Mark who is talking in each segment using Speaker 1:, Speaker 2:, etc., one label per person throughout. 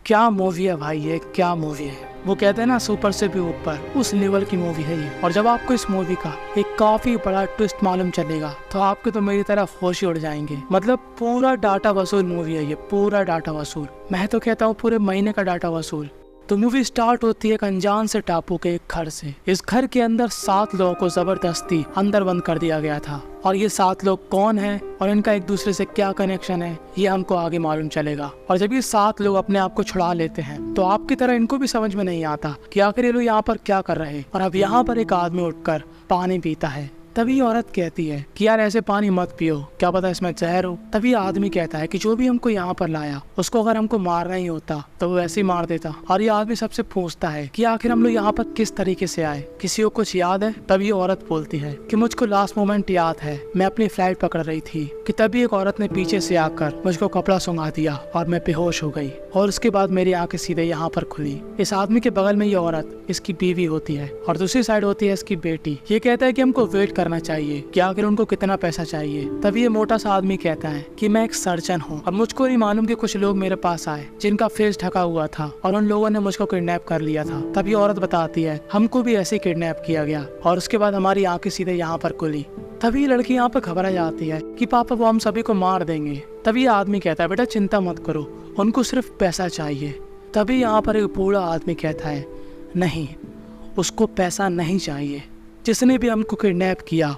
Speaker 1: क्या मूवी है भाई, ये क्या मूवी है। वो कहते हैं ना सुपर से भी ऊपर, उस लेवल की मूवी है ये। और जब आपको इस मूवी का एक काफी बड़ा ट्विस्ट मालूम चलेगा तो आपके तो मेरी तरफ होश ही उड़ जाएंगे। मतलब पूरा डाटा वसूल मूवी है ये, पूरा डाटा वसूल। मैं तो कहता हूँ पूरे महीने का डाटा वसूल। तो मूवी स्टार्ट होती है एक अनजान से टापू के एक घर से। इस घर के अंदर 7 लोगों को जबरदस्ती अंदर बंद कर दिया गया था और ये 7 लोग कौन हैं और इनका एक दूसरे से क्या कनेक्शन है ये हमको आगे मालूम चलेगा। और जब ये 7 लोग अपने आप को छुड़ा लेते हैं तो आपकी तरह इनको भी समझ में नहीं आता कि आखिर ये लोग यहाँ पर क्या कर रहे हैं। और अब यहाँ पर एक आदमी उठकर पानी पीता है। तभी औरत कहती है कि यार ऐसे पानी मत पियो, क्या पता इसमें जहर हो। तभी आदमी कहता है कि जो भी हमको यहाँ पर लाया उसको अगर हमको मारना ही होता तो वो ऐसे ही मार देता। और ये आदमी सबसे पूछता है कि आखिर हम लोग यहाँ पर किस तरीके से आए, किसी को कुछ याद है। तभी औरत बोलती है कि मुझको लास्ट मोमेंट याद है, मैं अपनी फ्लाइट पकड़ रही थी कि तभी एक औरत ने पीछे से आकर मुझको कपड़ा सुंघा दिया और मैं बेहोश हो गई और उसके बाद मेरी आंखें सीधे यहाँ पर खुली। इस आदमी के बगल में ये औरत इसकी बीवी होती है और दूसरी साइड होती है इसकी बेटी। ये कहता है कि हमको वेट करना चाहिए कि आखिर उनको कितना पैसा चाहिए। तभी ये मोटा सा आदमी कहता है कि मैं एक सर्जन हूँ और मुझको नहीं मालूम कि कुछ लोग मेरे पास आए जिनका फेस ढका हुआ था और उन लोगों ने मुझको किडनैप कर लिया था। तभी औरत बताती है हमको भी ऐसे किडनैप किया गया और उसके बाद हमारी आंखें सीधे यहाँ पर खुली। तभी लड़की यहाँ पर घबरा जाती है कि पापा वो हम सभी को मार देंगे। तभी आदमी कहता है बेटा चिंता मत करो, उनको सिर्फ पैसा चाहिए। तभी यहाँ पर एक बूढ़ा आदमी कहता है नहीं, उसको पैसा नहीं चाहिए। जिसने भी हमको किडनैप किया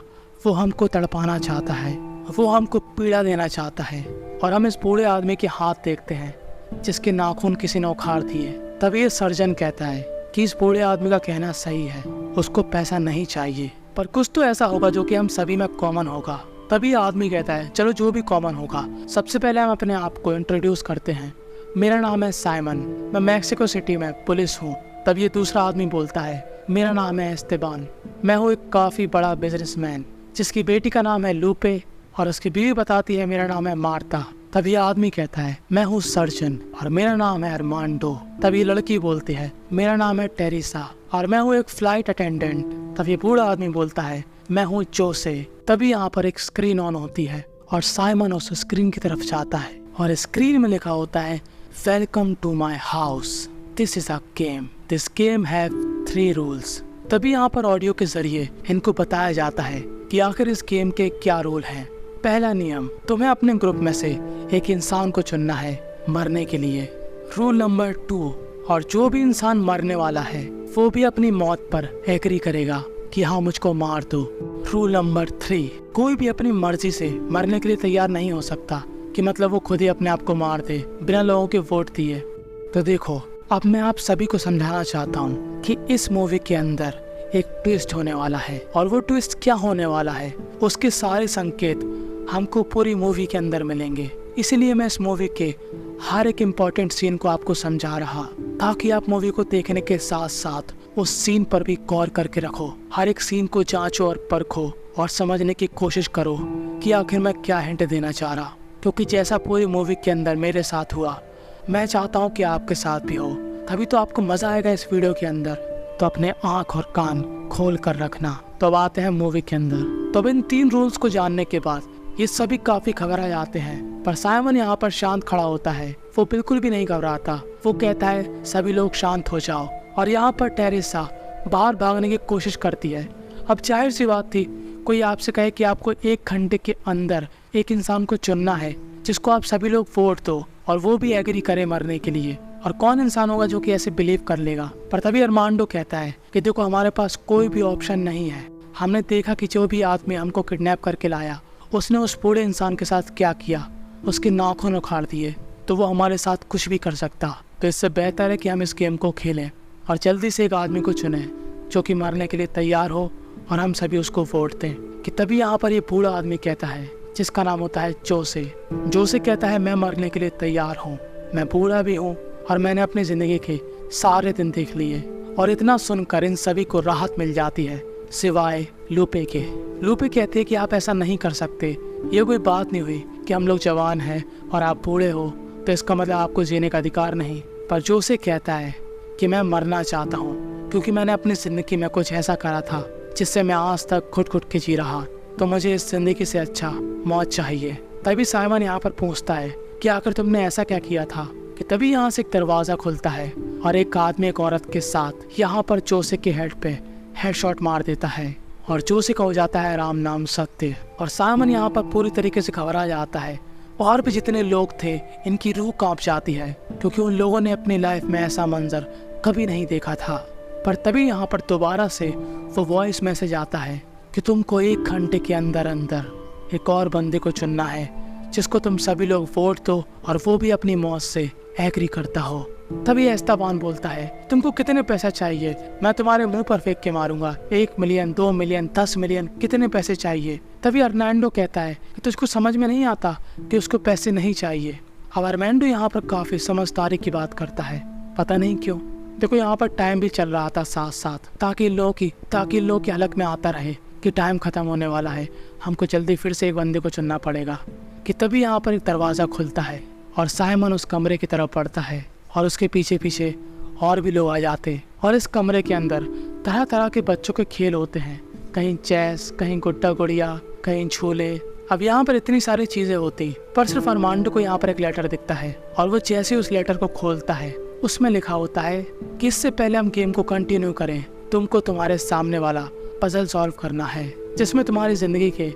Speaker 1: वो हमको तड़पाना चाहता है, वो हमको पीड़ा देना चाहता है। और हम इस बूढ़े आदमी के हाथ देखते हैं जिसके नाखून किसी ने उखाड़ दिए। तभी ये सर्जन कहता है कि इस बूढ़े आदमी का कहना सही है, उसको पैसा नहीं चाहिए पर कुछ तो ऐसा होगा जो कि हम सभी में कॉमन होगा। तभी आदमी कहता है चलो जो भी कॉमन होगा, सबसे पहले हम अपने आप को इंट्रोड्यूस करते हैं। मेरा नाम है साइमन, मैं मैक्सिको सिटी में पुलिस हूँ। तब ये दूसरा आदमी बोलता है मेरा नाम है एस्तेबान, मैं हूँ एक काफ़ी बड़ा बिजनेसमैन जिसकी बेटी का नाम है लूपे और उसकी बीवी बताती है मेरा नाम है मार्ता। तभी आदमी कहता है मैं हूँ सर्जन और मेरा नाम है अरमांडो। तभी लड़की बोलती है मेरा नाम है टेरिसा और मैं हूँ एक फ्लाइट अटेंडेंट। तभी बूढ़ा आदमी बोलता है मैं हूँ जोसे। तभी यहाँ पर एक स्क्रीन ऑन होती है और साइमन उस स्क्रीन की तरफ जाता है और स्क्रीन में लिखा होता है welcome to my house, this is a game, this game have 3 rules. तभी यहाँ पर ऑडियो के जरिए इनको बताया जाता है कि आखिर इस गेम के क्या रूल हैं। पहला नियम, तुम्हें अपने ग्रुप में से एक इंसान को चुनना है मरने के लिए। रूल नंबर 2, और जो भी इंसान मरने वाला है वो भी अपनी मौत पर एग्री करेगा कि हाँ मुझको मार दो। रूल नंबर 3, कोई भी अपनी मर्जी से मरने के लिए तैयार नहीं हो सकता कि मतलब वो खुद ही अपने आप को मार दे बिना लोगों के वोट दिए। तो देखो अब मैं आप सभी को समझाना चाहता हूँ कि इस मूवी के अंदर एक ट्विस्ट होने वाला है और वो ट्विस्ट क्या होने वाला है उसके सारे संकेत हमको पूरी मूवी के अंदर मिलेंगे। इसीलिए मैं इस मूवी के हर एक इम्पोर्टेंट सीन को आपको समझा रहा ताकि आप मूवी को देखने के साथ साथ उस सीन पर भी गौर करके रखो। हर एक सीन को जांचो और परखो और समझने की कोशिश करो कि आखिर मैं क्या हिंट देना चाह रहा। क्योंकि जैसा पूरी मूवी के अंदर मेरे साथ हुआ मैं चाहता हूँ कि आपके साथ भी हो, तभी तो आपको मजा आएगा इस वीडियो के अंदर। तो अपने आँख और कान खोल कर रखना। तो अब आते हैं मूवी के अंदर। तो अब इन 3 रूल्स को जानने के बाद ये सभी काफी घबरा जाते हैं पर साइमन यहाँ पर शांत खड़ा होता है, वो बिल्कुल भी नहीं घबराता। वो कहता है सभी लोग शांत हो जाओ। और यहाँ पर टेरेसा बाहर भागने की कोशिश करती है। अब जाहिर सी बात थी, कोई आपसे कहे कि आपको 1 घंटे के अंदर एक इंसान को चुनना है जिसको आप सभी लोग वोट दो और वो भी एग्री करे मरने के लिए, और कौन इंसान होगा जो कि ऐसे बिलीव कर लेगा। पर तभी अरमांडो कहता है कि देखो हमारे पास कोई भी ऑप्शन नहीं है। हमने देखा कि जो भी आदमी हमको किडनैप करके लाया उसने उस बूढ़े इंसान के साथ क्या किया, उसके नाखून उखाड़ दिए, तो वो हमारे साथ कुछ भी कर सकता। तो इससे बेहतर है कि हम इस गेम को खेलें और जल्दी से एक आदमी को चुनें जो कि मरने के लिए तैयार हो और हम सभी उसको वोट दें। कि तभी यहाँ पर ये बूढ़ा आदमी कहता है जिसका नाम होता है जोसे। जोसे कहता है मैं मरने के लिए तैयार हूँ, मैं बूढ़ा भी हूँ और मैंने अपनी ज़िंदगी के सारे दिन देख लिए। और इतना सुनकर इन सभी को राहत मिल जाती है सिवाय लूपे के। लूपे कहते हैं कि आप ऐसा नहीं कर सकते, ये कोई बात नहीं हुई कि हम लोग जवान हैं और आप बूढ़े हो तो इसका मतलब आपको जीने का अधिकार नहीं। पर जोसे कहता है कि मैं मरना चाहता हूँ क्योंकि मैंने अपनी ज़िंदगी में कुछ ऐसा करा था जिससे मैं आज तक घुट के जी रहा, तो मुझे इस ज़िंदगी से अच्छा मौत चाहिए। तभी साइमन यहाँ पर पूछता है कि आखिर तुमने ऐसा क्या किया था कि तभी यहाँ से एक दरवाजा खुलता है और एक आदमी एक औरत के साथ यहाँ पर जोसे के हेड पे हेडशॉट मार देता है और जोसे का हो जाता है राम नाम सत्य। और साइमन यहाँ पर पूरी तरीके से घबरा जाता है। और भी जितने लोग थे इनकी रूह कांप जाती है क्योंकि उन लोगों ने अपनी लाइफ में ऐसा मंजर कभी नहीं देखा था। पर तभी यहाँ पर दोबारा से वो वॉइस मैसेज आता है कि तुमको 1 घंटे के अंदर अंदर एक और बंदे को चुनना है जिसको तुम सभी लोग वोट दो और वो भी अपनी मौत से एग्री करता हो। तभी एस्ताबान बोलता है तुमको कितने पैसे चाहिए, मैं तुम्हारे मुंह पर फेंक के मारूंगा। 1 मिलियन, 2 मिलियन, 10 मिलियन, कितने पैसे चाहिए। तभी अर्नांडो कहता है कि तुझको समझ में नहीं आता कि उसको पैसे नहीं चाहिए। अब अर्नांडो यहाँ पर काफी समझदारी की बात करता है, पता नहीं क्यों। देखो यहाँ पर टाइम भी चल रहा था साथ साथ ताकि लोग की हलक में आता रहे कि टाइम खत्म होने वाला है, हमको जल्दी फिर से एक बंदे को चुनना पड़ेगा। कि तभी यहाँ पर एक दरवाज़ा खुलता है और साइमन उस कमरे की तरफ बढ़ता है और उसके पीछे पीछे और भी लोग आ जाते। और इस कमरे के अंदर तरह तरह के बच्चों के खेल होते हैं, कहीं चेस, कहीं गुड्डा गुड़िया, कहीं झूले। अब यहाँ पर इतनी सारी चीज़ें होती पर सिर्फ अर्मांडो को यहाँ पर एक लेटर दिखता है और वो जैसे उस लेटर को खोलता है उसमें लिखा होता है कि इससे पहले हम गेम को कंटिन्यू करें तुमको तुम्हारे सामने वाला पजल सॉल्व करना है जिसमें तुम्हारी ज़िंदगी के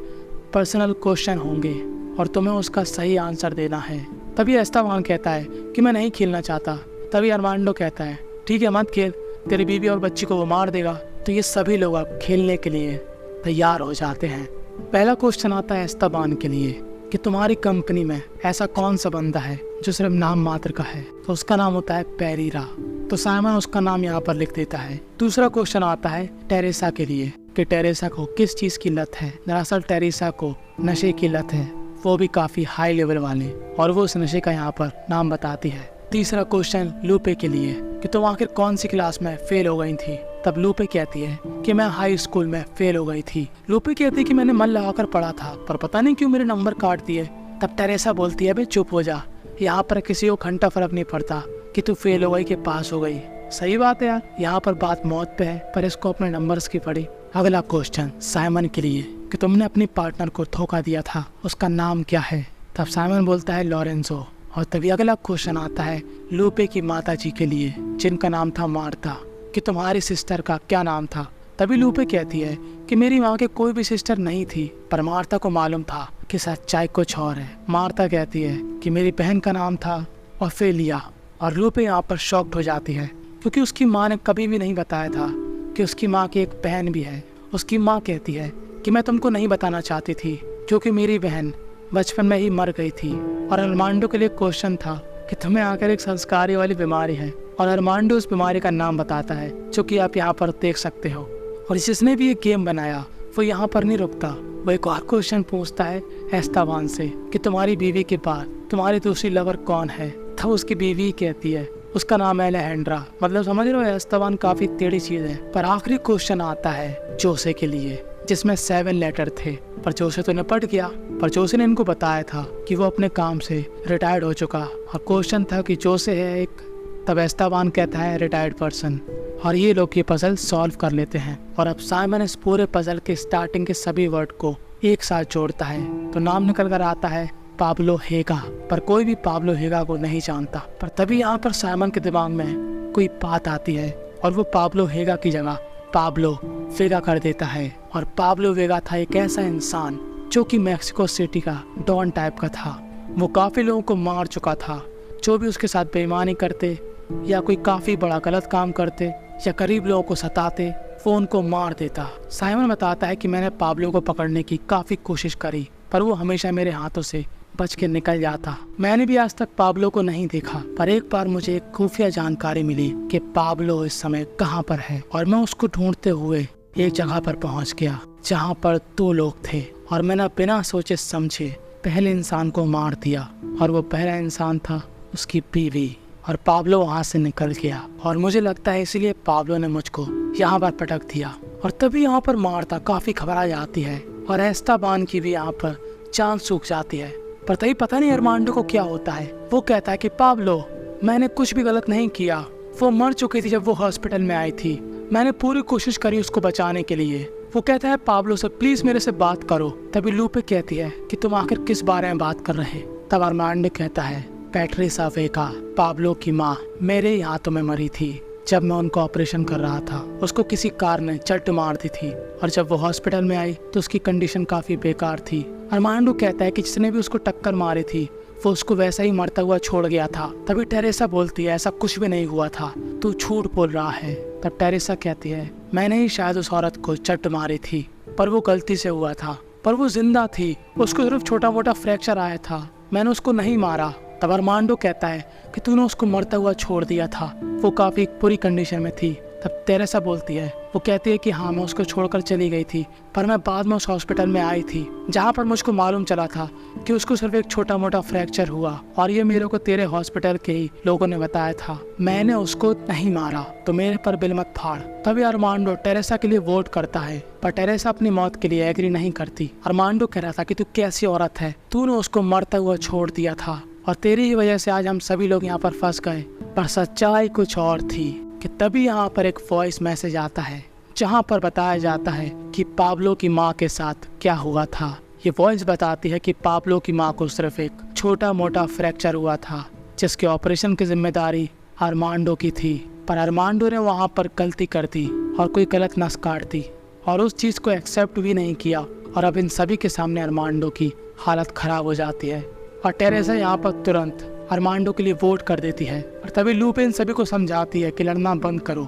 Speaker 1: पर्सनल क्वेश्चन होंगे और तुम्हें उसका सही आंसर देना है। तभी एस्ताबान कहता है कि मैं नहीं खेलना चाहता। तभी अर्मांडो कहता है ठीक है मत खेल, तेरी बीवी और बच्ची को वो मार देगा। तो ये सभी लोग अब खेलने के लिए तैयार हो जाते हैं। पहला क्वेश्चन आता है एस्ताबान के लिए कि तुम्हारी कंपनी में ऐसा कौन सा बंदा है जो सिर्फ नाम मात्र का है। तो उसका नाम होता है पेरीरा। तो साइमन उसका नाम यहाँ पर लिख देता है। दूसरा क्वेश्चन आता है टेरेसा के लिए कि टेरेसा को किस चीज़ की लत है। दरअसल टेरेसा को नशे की लत है, वो भी काफ़ी हाई लेवल वाले, और वो उस नशे का यहाँ पर नाम बताती है। तीसरा क्वेश्चन लूपे के लिए कि तुम आखिर कौन सी क्लास में फेल हो गई थी। तब लूपे कहती है कि मैं हाई स्कूल में फेल हो गई थी। लूपे कहती है कि मैंने मन लगाकर पढ़ा था पर पता नहीं क्यों मेरे नंबर काट दिए। तब टेरेसा बोलती है बे चुप हो जा, यहाँ पर किसी को घंटा फर्क नहीं पड़ता कि तू फेल हो गई कि पास हो गई। सही बात है यार, यहाँ पर बात मौत पे है पर इसको अपने नंबर्स की पड़ी। अगला क्वेश्चन साइमन के लिए कि तुमने अपनी पार्टनर को धोखा दिया था, उसका नाम क्या है। तब साइमन बोलता है लॉरेंसो। और तभी अगला क्वेश्चन आता है लूपे की माता जी के लिए जिनका नाम था मार्था कि तुम्हारी सिस्टर का क्या नाम था। तभी लूपे कहती है कि मेरी माँ के कोई भी सिस्टर नहीं थी पर मार्था को मालूम था कि सच्चाई कुछ और है। मार्था कहती है कि मेरी बहन का नाम था ओफेलिया। और लूपे यहाँ पर शॉक्ड हो जाती है क्योंकि उसकी माँ ने कभी भी नहीं बताया था कि उसकी माँ की एक बहन भी है। उसकी माँ कहती है कि मैं तुमको नहीं बताना चाहती थी क्योंकि मेरी बहन बचपन में ही मर गई थी। और अर्मांडो के लिए क्वेश्चन था कि तुम्हें आकर एक संस्कारी वाली बीमारी है और अर्मांडो उस बीमारी का नाम बताता है जो कि आप यहाँ पर देख सकते हो। और जिसने भी ये गेम बनाया वो यहाँ पर नहीं रुकता, वो एक और क्वेश्चन पूछता है एस्ताबान से कि तुम्हारी बीवी के बाद तुम्हारी दूसरी लवर कौन है। तब उसकी बीवी कहती है उसका नाम है अलहेंड्रा। मतलब समझ रहे हो एस्ताबान काफी टेढ़ी चीज है। पर आखिरी क्वेश्चन आता है जोसे के लिए जिसमें 7 लेटर थे पर जोसे तो निपट गया। पर जोसे ने इनको बताया था कि वो अपने काम से रिटायर्ड हो चुका और क्वेश्चन था कि जोसे है एक। तब एस्ताबान कहता है रिटायर्ड पर्सन। और ये लोग ये पजल सॉल्व कर लेते हैं। और अब साइमन इस पूरे पजल के स्टार्टिंग के सभी वर्ड को एक साथ जोड़ता है तो नाम निकल कर आता है पाब्लो हेगा। पर कोई भी पाब्लो हेगा को नहीं जानता। पर तभी यहाँ पर साइमन के दिमाग में कोई बात आती है और वो पाब्लो हेगा की जगह पाब्लो वेगा कर देता है। और पाब्लो वेगा था एक ऐसा इंसान जो कि मैक्सिको सिटी का डॉन टाइप का था। वो काफ़ी लोगों को मार चुका था जो भी उसके साथ बेईमानी करते या कोई काफ़ी बड़ा गलत काम करते या गरीब लोगों को सताते वो उनको मार देता। साइमन बताता है कि मैंने पाब्लो को पकड़ने की काफ़ी कोशिश करी पर वो हमेशा मेरे हाथों से बच के निकल जाता। मैंने भी आज तक पाब्लो को नहीं देखा पर एक बार मुझे एक खुफिया जानकारी मिली कि पाब्लो इस समय कहाँ पर है। और मैं उसको ढूंढते हुए एक जगह पर पहुँच गया जहाँ पर 2 लोग थे और मैंने बिना सोचे समझे पहले इंसान को मार दिया। और वो पहला इंसान था उसकी बीवी। और पाब्लो वहाँ से निकल गया और मुझे लगता है इसीलिए पाब्लो ने मुझको यहाँ पर पटक दिया। और तभी यहाँ पर मार्था काफ़ी घबरा जाती है और एस्ताबान की भी यहाँ पर जान सूख जाती है। पर तभी पता नहीं अर्मांडो को क्या होता है। वो कहता है कि पाब्लो मैंने कुछ भी गलत नहीं किया, वो मर चुकी थी जब वो हॉस्पिटल में आई थी, मैंने पूरी कोशिश करी उसको बचाने के लिए। वो कहता है पाब्लो से प्लीज मेरे से बात करो। तभी लूपे कहती है कि तुम आखिर किस बारे में बात कर रहे। तब अर्मांडो कहता है पैट्रिसा वेगा, पाब्लो की माँ, मेरे ही हाथों में मरी थी जब मैं उनको ऑपरेशन कर रहा था। उसको किसी कार ने चट मार दी थी और जब वो हॉस्पिटल में आई तो उसकी कंडीशन काफी बेकार थी। अरमांडो कहता है कि जिसने भी उसको टक्कर मारी थी वो उसको वैसा ही मरता हुआ छोड़ गया था। तभी टेरेसा बोलती है ऐसा कुछ भी नहीं हुआ था, तू झूठ बोल रहा है। तब टेरेसा कहती है मैंने ही शायद उस औरत को चट मारी थी, पर वो गलती से हुआ था, पर वो जिंदा थी, उसको सिर्फ छोटा मोटा फ्रैक्चर आया था, मैंने उसको नहीं मारा। तब अरमांडो कहता है कि तूने उसको मरता हुआ छोड़ दिया था, वो काफी बुरी कंडीशन में थी। तब टेरेसा बोलती है, वो कहती है कि हाँ मैं उसको छोड़कर चली गई थी, पर मैं बाद में उस हॉस्पिटल में आई थी जहाँ पर मुझको मालूम चला था कि उसको सिर्फ एक छोटा मोटा फ्रैक्चर हुआ और ये मेरे को तेरे हॉस्पिटल के ही लोगों ने बताया था, मैंने उसको नहीं मारा, तो मेरे पर बिल मत फाड़। तभी अरमांडो टेरेसा के लिए वोट करता है, पर टेरेसा अपनी मौत के लिए एग्री नहीं करती। अरमांडो कह रहा था कि तू कैसी औरत है, तूने उसको मरता हुआ छोड़ दिया था और तेरी ही वजह से आज हम सभी लोग यहाँ पर फंस गए। पर सच्चाई कुछ और थी कि तभी यहाँ पर एक वॉइस मैसेज आता है जहाँ पर बताया जाता है कि पाब्लो की माँ के साथ क्या हुआ था। ये वॉइस बताती है कि पाब्लो की माँ को सिर्फ एक छोटा मोटा फ्रैक्चर हुआ था जिसके ऑपरेशन की जिम्मेदारी अरमांडो की थी, पर अरमांडो ने वहाँ पर गलती कर दी और कोई गलत नस काट दी और उस चीज़ को एक्सेप्ट भी नहीं किया और अब इन सभी के सामने अरमांडो की हालत खराब हो जाती है और टेरेसा यहाँ पर तुरंत अरमांडो के लिए वोट कर देती है। और तभी लूपे इन सभी को समझाती है कि लड़ना बंद करो,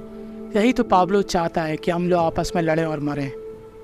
Speaker 1: यही तो पाब्लो चाहता है कि हम लोग आपस में लड़ें और मरें।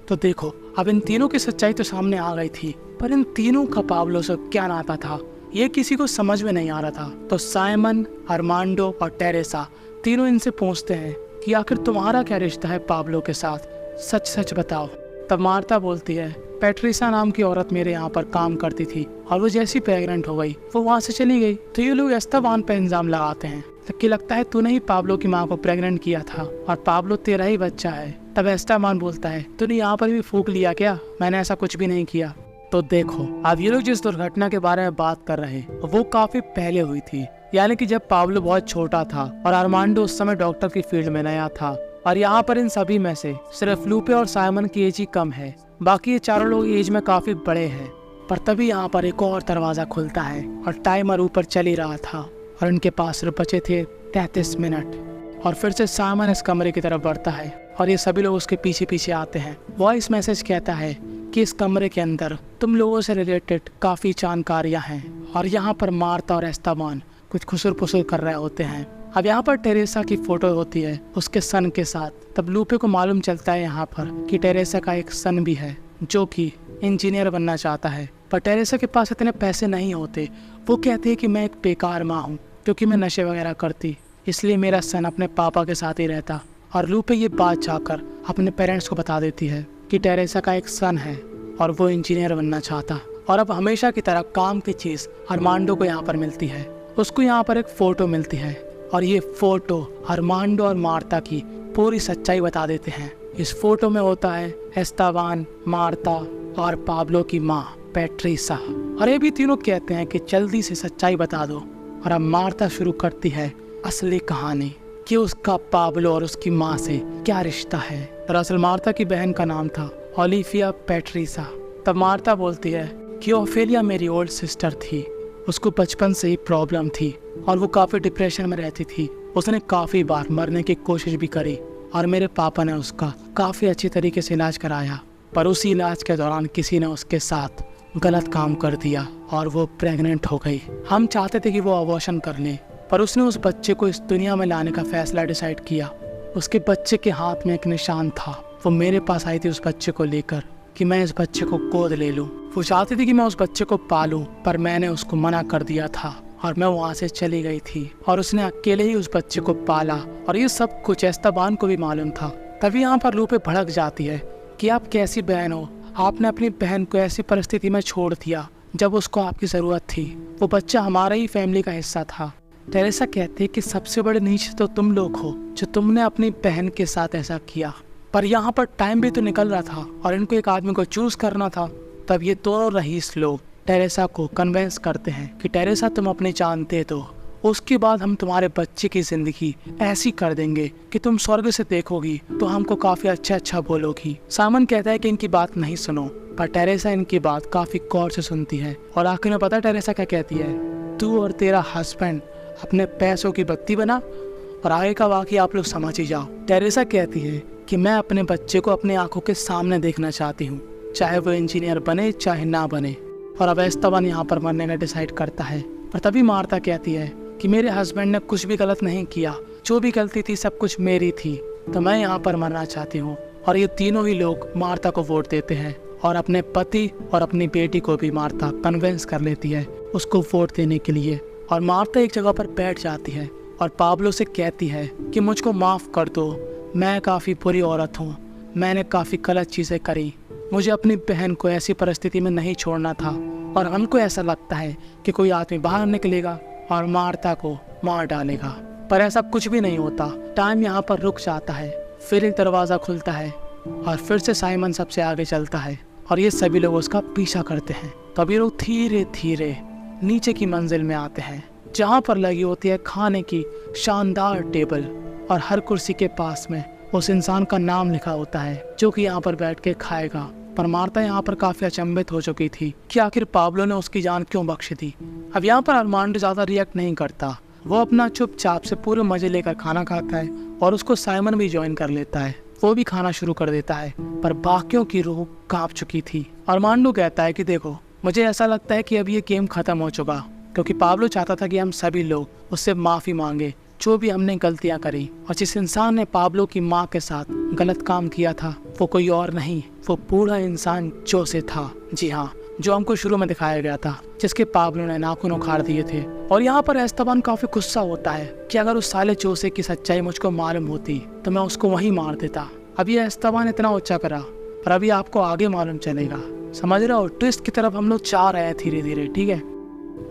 Speaker 1: तो देखो अब इन तीनों की सच्चाई तो सामने आ गई थी, पर इन तीनों का पाब्लो से क्या नाता था ये किसी को समझ में नहीं आ रहा था। तो साइमन, अरमांडो और टेरेसा तीनों इनसे पूछते हैं कि आखिर तुम्हारा क्या रिश्ता है पाब्लो के साथ, सच सच बताओ। तब मार्ता बोलती है पैट्रिसा नाम की औरत मेरे यहाँ पर काम करती थी और वो जैसी प्रेग्नेंट हो गई वो वहाँ से चली गई। तो ये लोग एस्ताबान पे इल्जाम लगाते हैं कि लगता है तूने ही पाब्लो की माँ को प्रेग्नेंट किया था और पाब्लो तेरा ही बच्चा है। तब एस्ताबान बोलता है तूने यहाँ पर भी फूंक लिया क्या, मैंने ऐसा कुछ भी नहीं किया। तो देखो अब ये लोग जिस दुर्घटना के बारे में बात कर रहे हैं वो काफी पहले हुई थी, यानी कि जब पाब्लो बहुत छोटा था और अरमांडो उस समय डॉक्टर की फील्ड में नया था। और यहाँ पर इन सभी में से सिर्फ लूपे और साइमन की एज ही कम है, बाकी ये चारों लोग एज में काफी बड़े हैं। पर तभी यहाँ पर एक और दरवाजा खुलता है और टाइमर ऊपर चल ही रहा था और इनके पास सिर्फ बचे थे 33 मिनट। और फिर से साइमन इस कमरे की तरफ बढ़ता है और ये सभी लोग उसके पीछे पीछे आते हैं। वॉइस मैसेज कहता है कि इस कमरे के अंदर तुम लोगों से रिलेटेड काफी जानकारियां हैं और यहाँ पर मार्ता और एस्ताबान कुछ खुसुर पुसुर कर रहे होते हैं। अब यहाँ पर टेरेसा की फोटो होती है उसके सन के साथ। तब लूपे को मालूम चलता है यहाँ पर कि टेरेसा का एक सन भी है जो कि इंजीनियर बनना चाहता है, पर टेरेसा के पास इतने पैसे नहीं होते। वो कहती है कि मैं एक बेकार माँ हूँ क्योंकि मैं नशे वगैरह करती, इसलिए मेरा सन अपने पापा के साथ ही रहता। और लूपे ये बात जाकर अपने पेरेंट्स को बता देती है कि टेरेसा का एक सन है और वो इंजीनियर बनना चाहता। और अब हमेशा की तरह काम की चीज़ अरमांडो को यहाँ पर मिलती है। उसको यहाँ पर एक फ़ोटो मिलती है और ये फ़ोटो अरमांडो और मार्ता की पूरी सच्चाई बता देते हैं। इस फोटो में होता है एस्ताबान, मार्ता और पाब्लो की माँ पैट्रिसा। और ये भी तीनों कहते हैं कि जल्दी से सच्चाई बता दो। और अब मार्ता शुरू करती है असली कहानी कि उसका पाब्लो और उसकी माँ से क्या रिश्ता है। दरअसल मार्ता की बहन का नाम था ओलिविया पैट्रिसा। तब मार्ता बोलती है कि ओफेलिया मेरी ओल्ड सिस्टर थी, उसको बचपन से ही प्रॉब्लम थी और वो काफ़ी डिप्रेशन में रहती थी। उसने काफ़ी बार मरने की कोशिश भी करी और मेरे पापा ने उसका काफ़ी अच्छी तरीके से इलाज कराया, पर उसी इलाज के दौरान किसी ने उसके साथ गलत काम कर दिया और वो प्रेग्नेंट हो गई। हम चाहते थे कि वो अबॉर्शन कर ले, पर उसने उस बच्चे को इस दुनिया में लाने का फैसला डिसाइड किया। उसके बच्चे के हाथ में एक निशान था। वो मेरे पास आई थी उस बच्चे को लेकर कि मैं इस बच्चे को गोद ले लूं। वो चाहती थी कि मैं उस बच्चे को पालूं, पर मैंने उसको मना कर दिया था और मैं वहाँ से चली गई थी और उसने अकेले ही उस बच्चे को पाला। और ये सब कुछ एस्ताबान को भी मालूम था। तभी यहाँ पर लूपे भड़क जाती है कि आप कैसी बहन हो, आपने अपनी बहन को ऐसी परिस्थिति में छोड़ दिया जब उसको आपकी ज़रूरत थी। वो बच्चा हमारा ही फैमिली का हिस्सा था। टेरेसा कहती है कि सबसे बड़े नीच तो तुम लोग हो जो तुमने अपनी बहन के साथ ऐसा किया। पर यहाँ पर टाइम भी तो निकल रहा था और इनको एक आदमी को चूज करना था। तब ये दोनों रईस लोग टेरेसा को कन्वेंस करते हैं कि टेरेसा तुम अपनी जान दे दो, उसके बाद हम तुम्हारे बच्चे की जिंदगी ऐसी कर देंगे कि तुम स्वर्ग से देखोगी तो हमको काफी अच्छा बोलोगी। साइमन कहता है कि इनकी बात नहीं सुनो, पर टेरेसा इनकी बात काफी गौर से सुनती है और आखिर में पता टेरेसा क्या कहती है तू और तेरा हस्बैंड अपने पैसों की बत्ती बना और आगे का वाकया आप लोग समझ ही जाओ। टेरेसा कहती है कि मैं अपने बच्चे को अपनी आंखों के सामने देखना चाहती हूँ, चाहे वो इंजीनियर बने चाहे ना बने। और अब एस्तेबान यहाँ पर मरने का डिसाइड करता है। पर तभी मार्ता कहती है कि मेरे हस्बैंड ने कुछ भी गलत नहीं किया, जो भी गलती थी सब कुछ मेरी थी, तो मैं यहाँ पर मरना चाहती हूँ। और ये तीनों ही लोग मार्ता को वोट देते हैं और अपने पति और अपनी बेटी को भी मार्ता कन्विंस कर लेती है उसको वोट देने के लिए। और मार्ता एक जगह पर बैठ जाती है और पाब्लो से कहती है कि मुझको माफ़ कर दो, मैं काफ़ी बुरी औरत हूँ, मैंने काफ़ी गलत चीज़ें करी, मुझे अपनी बहन को ऐसी परिस्थिति में नहीं छोड़ना था। और हमको ऐसा लगता है कि कोई आदमी बाहर निकलेगा और मार्ता को मार डालेगा, पर ऐसा कुछ भी नहीं होता। टाइम यहाँ पर रुक जाता है, फिर एक दरवाज़ा खुलता है और फिर से साइमन सबसे आगे चलता है और ये सभी लोग उसका पीछा करते हैं। तभी लोग धीरे धीरे नीचे की मंजिल में आते हैं जहाँ पर लगी होती है खाने की शानदार टेबल और हर कुर्सी के पास में उस इंसान का नाम लिखा होता है जो कि यहाँ पर बैठ के खाएगा। पर मार्ता यहाँ पर काफ़ी अचंभित हो चुकी थी कि आखिर पाब्लो ने उसकी जान क्यों बख्शी दी। अब यहाँ पर अरमांडो ज़्यादा रिएक्ट नहीं करता, वो अपना चुपचाप से पूरे मजे लेकर खाना खाता है और उसको साइमन भी ज्वाइन कर लेता है। वो भी खाना शुरू कर देता है, पर बाकियों की रूह कांप चुकी थी। अरमांडो कहता है कि देखो, मुझे ऐसा लगता है कि अब ये गेम खत्म हो चुका, क्योंकि पाब्लो चाहता था कि हम सभी लोग उससे माफ़ी मांगे जो भी हमने गलतियां करी। और जिस इंसान ने पाब्लो की माँ के साथ गलत काम किया था वो कोई और नहीं, वो बूढ़ा इंसान जोसे था। जी हाँ, जो हमको शुरू में दिखाया गया था, जिसके पाब्लो ने नाखून उखाड़ दिए थे। और यहाँ पर एस्तेबान काफी गुस्सा होता है कि अगर उस साले जोसे की सच्चाई मुझको मालूम होती तो मैं उसको वहीं मार देता। अभी एस्तेबान इतना ऊंचा करा, पर अभी आपको आगे मालूम चलेगा। समझ रहे हो, ट्विस्ट की तरफ हम लोग जा रहे हैं धीरे धीरे, ठीक है।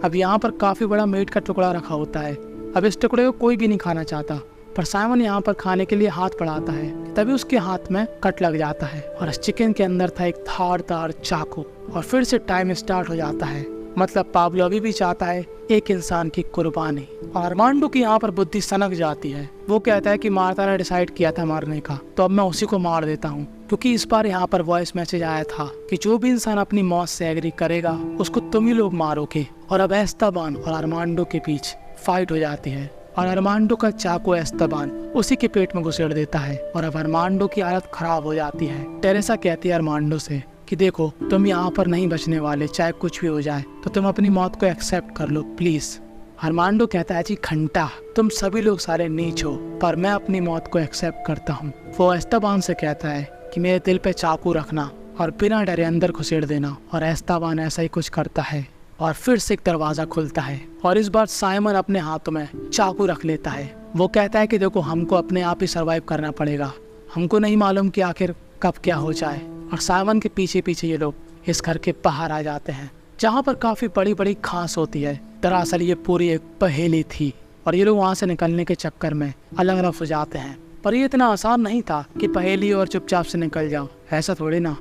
Speaker 1: अब यहाँ पर काफी बड़ा मीट का टुकड़ा रखा होता है। अब इस टुकड़े को कोई भी नहीं खाना चाहता, पर साइमन यहाँ पर खाने के लिए हाथ बढ़ाता है, तभी उसके हाथ में कट लग जाता है और इस चिकन के अंदर था एक धारदार चाकू। और फिर से टाइम स्टार्ट हो जाता है। मतलब पाब्लो अभी भी चाहता है एक इंसान की कुर्बानी। और अरमांडो की यहाँ पर बुद्धि सनक जाती है। वो कहता है कि मार्ता ने डिसाइड किया था मारने का, तो अब मैं उसी को मार देता हूँ, क्योंकि इस बार यहाँ पर वॉइस मैसेज आया था कि जो भी इंसान अपनी मौत से एग्री करेगा उसको तुम ही लोग मारोगे। और अब एस्तेबान और अरमांडो के बीच फाइट हो जाती है और अरमांडो का चाकू एस्तेबान उसी के पेट में घुसेड़ देता है और अब अरमांडो की हालत खराब हो जाती है। टेरेसा कहती है अरमांडो से कि देखो, तुम यहाँ पर नहीं बचने वाले, चाहे कुछ भी हो जाए, तो तुम अपनी मौत को एक्सेप्ट कर लो प्लीज। अरमांडो कहता है जी घंटा, तुम सभी लोग सारे नीच हो, पर मैं अपनी मौत को एक्सेप्ट करता हूँ। वो एस्तेबान से कहता है कि मेरे दिल पे चाकू रखना और बिना डरे अंदर घुसेड़ देना। और एस्तेबान ऐसा ही कुछ करता है और फिर से एक दरवाजा खुलता है और इस बार साइमन अपने हाथों में चाकू रख लेता है। वो कहता है कि देखो, हमको अपने आप ही सरवाइव करना पड़ेगा, हमको नहीं मालूम कि आखिर कब क्या हो जाए। और साइमन के पीछे पीछे ये लोग इस घर के बाहर आ जाते हैं जहाँ पर काफी बड़ी बड़ी घास होती है। दरअसल ये पूरी एक पहेली थी और ये लोग वहाँ से निकलने के चक्कर में अलग अलग हो जाते हैं। पर ये इतना आसान नहीं था कि पहेली और चुपचाप से निकल जाओ, ऐसा थोड़ी ना।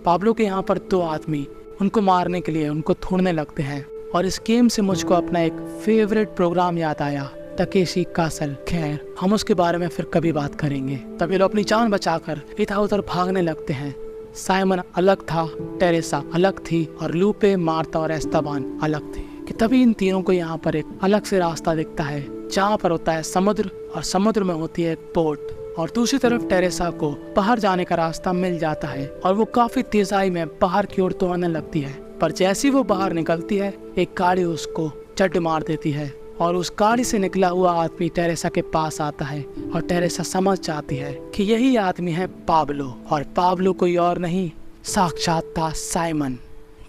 Speaker 1: पाब्लो के यहाँ पर दो आदमी उनको मारने के लिए उनको ढूंढने लगते हैं और इस गेम से मुझको अपना एक फेवरेट प्रोग्राम याद आया, तकेशी कासल। खैर, हम उसके बारे में फिर कभी बात करेंगे। तभी लोग अपनी जान बचाकर इधर उधर भागने लगते हैं। साइमन अलग था, टेरेसा अलग थी और लूपे, मार्ता और एस्तेबान अलग थे। कि तभी इन तीनों को यहाँ पर एक अलग से रास्ता दिखता है जहाँ पर होता है समुद्र और समुद्र में होती है एक बोट। और दूसरी तरफ टेरेसा को बाहर जाने का रास्ता मिल जाता है और वो काफी तेजाई में बाहर की ओर दौड़ने लगती है। पर जैसी वो बाहर निकलती है, एक गाड़ी उसको चढ़ मार देती है और उस गाड़ी से निकला हुआ आदमी टेरेसा के पास आता है और टेरेसा समझ जाती है कि यही आदमी है पाब्लो। और पाब्लो कोई और नहीं, साक्षात था साइमन।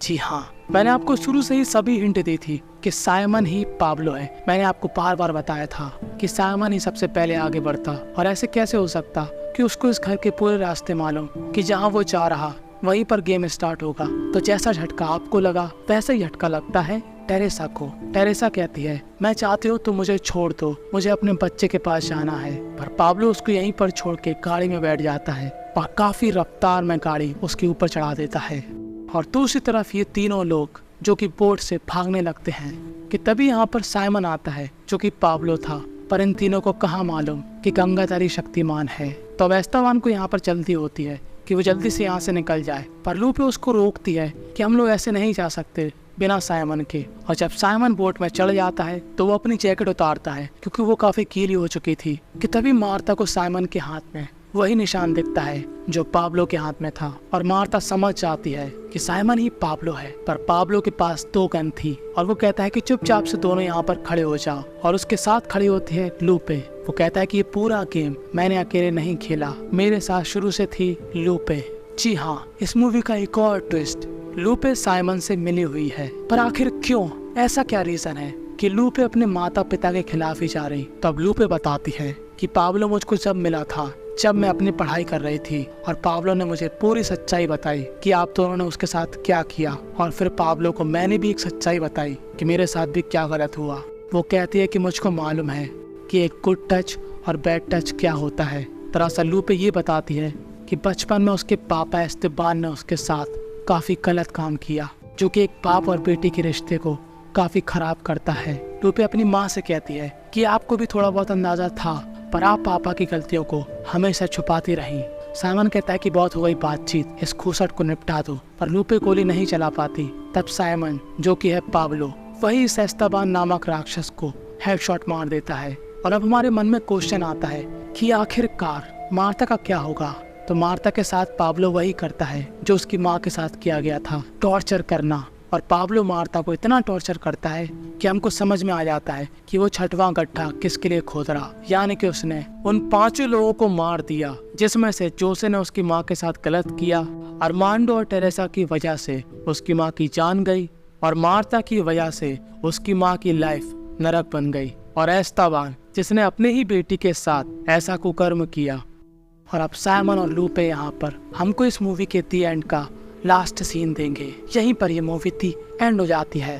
Speaker 1: जी हाँ, मैंने आपको शुरू से ही सभी हिंट दी थी कि साइमन ही पाब्लो है। मैंने आपको बार बार बताया था कि साइमन ही सबसे पहले आगे बढ़ता, और ऐसे कैसे हो सकता कि उसको इस घर के पूरे रास्ते मालूम कि जहाँ वो जा रहा वहीं पर गेम स्टार्ट होगा। तो जैसा झटका आपको लगा वैसा ही झटका लगता है टेरेसा को। टेरेसा कहती है, मैं चाहती हूँ तो मुझे छोड़ दो, मुझे अपने बच्चे के पास जाना है। पर पाब्लो उसको यहीं पर छोड़ के गाड़ी में बैठ जाता है और काफी रफ्तार में गाड़ी उसके ऊपर चढ़ा देता है। और दूसरी तरफ ये तीनों लोग जो कि बोट से भागने लगते हैं कि तभी यहाँ पर साइमन आता है जो कि पाब्लो था। पर इन तीनों को कहाँ मालूम कि गंगाधारी शक्तिमान है। तो एस्तेबान को यहाँ पर जल्दी होती है कि वो जल्दी से यहाँ से निकल जाए, पर लूपे उसको रोकती है कि हम लोग ऐसे नहीं जा सकते, बिना साइमन के। और जब साइमन बोट में चढ़ जाता है तो वो अपनी जैकेट उतारता है क्योंकि वो काफी गीली हो चुकी थी कि तभी मार्था को साइमन के हाथ में वही निशान दिखता है जो पाब्लो के हाथ में था। और मार्था समझ जाती है कि साइमन ही पाब्लो है। पर पाब्लो के पास 2 गन थी और वो कहता है कि चुपचाप से दोनों यहाँ पर खड़े हो जाओ। और उसके साथ खड़ी होती है लूपे। वो कहता है कि ये पूरा गेम मैंने अकेले नहीं खेला, मेरे साथ शुरू से थी लूपे। जी हाँ, इस मूवी का एक और ट्विस्ट, लूपे साइमन से मिली हुई है। पर आखिर क्यों? ऐसा क्या रीजन है कि लूपे अपने माता पिता के खिलाफ ही जा रही? तब लूपे बताती है कि पाब्लो मुझको जब मिला था जब मैं अपनी पढ़ाई कर रही थी, और पाब्लो ने मुझे पूरी सच्चाई बताई कि आप दोनों ने उसके साथ क्या किया। और फिर पाब्लो को मैंने भी एक सच्चाई बताई कि मेरे साथ भी क्या गलत हुआ। वो कहती है कि मुझको मालूम है कि एक गुड टच और बैड टच क्या होता है। दरअसल लूपे ये बताती है कि बचपन में उसके पापा एस्तेबान ने उसके साथ काफ़ी गलत काम किया, जो कि एक बाप और बेटी के रिश्ते को काफ़ी खराब करता है। लूपे अपनी माँ से कहती है कि आपको भी थोड़ा बहुत अंदाज़ा था, पर आप पापा की गलतियों को हमेशा छुपाती रही। साइमन कहता है कि बहुत हो गई बातचीत, इस खूसट को निपटा दो। पर लूपे गोली नहीं चला पाती। तब साइमन, जो कि है पाब्लो, वही इस एस्तेबान नामक राक्षस को हेडशॉट मार देता है। और अब हमारे मन में क्वेश्चन आता है कि आखिरकार मार्था का क्या होगा? तो मार्था के साथ पाब्लो वही करता है जो उसकी माँ के साथ किया गया था, टॉर्चर करना। और पाब्लो मार्था को इतना टॉर्चर करता है कि हमको समझ में आ जाता है कि वो 6वां गड्ढा किसके लिए खोद रहा। यानी कि उसने उन 5 लोगों को मार दिया, जिसमें से जोसे ने उसकी माँ के साथ गलत किया, अरमांडो और टेरेसा की वजह से उसकी माँ की जान गई, और मार्था की वजह से उसकी माँ की लाइफ नरक बन गई, और एस्तेबान जिसने अपने ही बेटी के साथ ऐसा कुकर्म किया। और अब साइमन और लूपे यहाँ पर हमको इस मूवी के दी एंड का लास्ट सीन देंगे। यहीं पर ये मूवी दी एंड हो जाती है।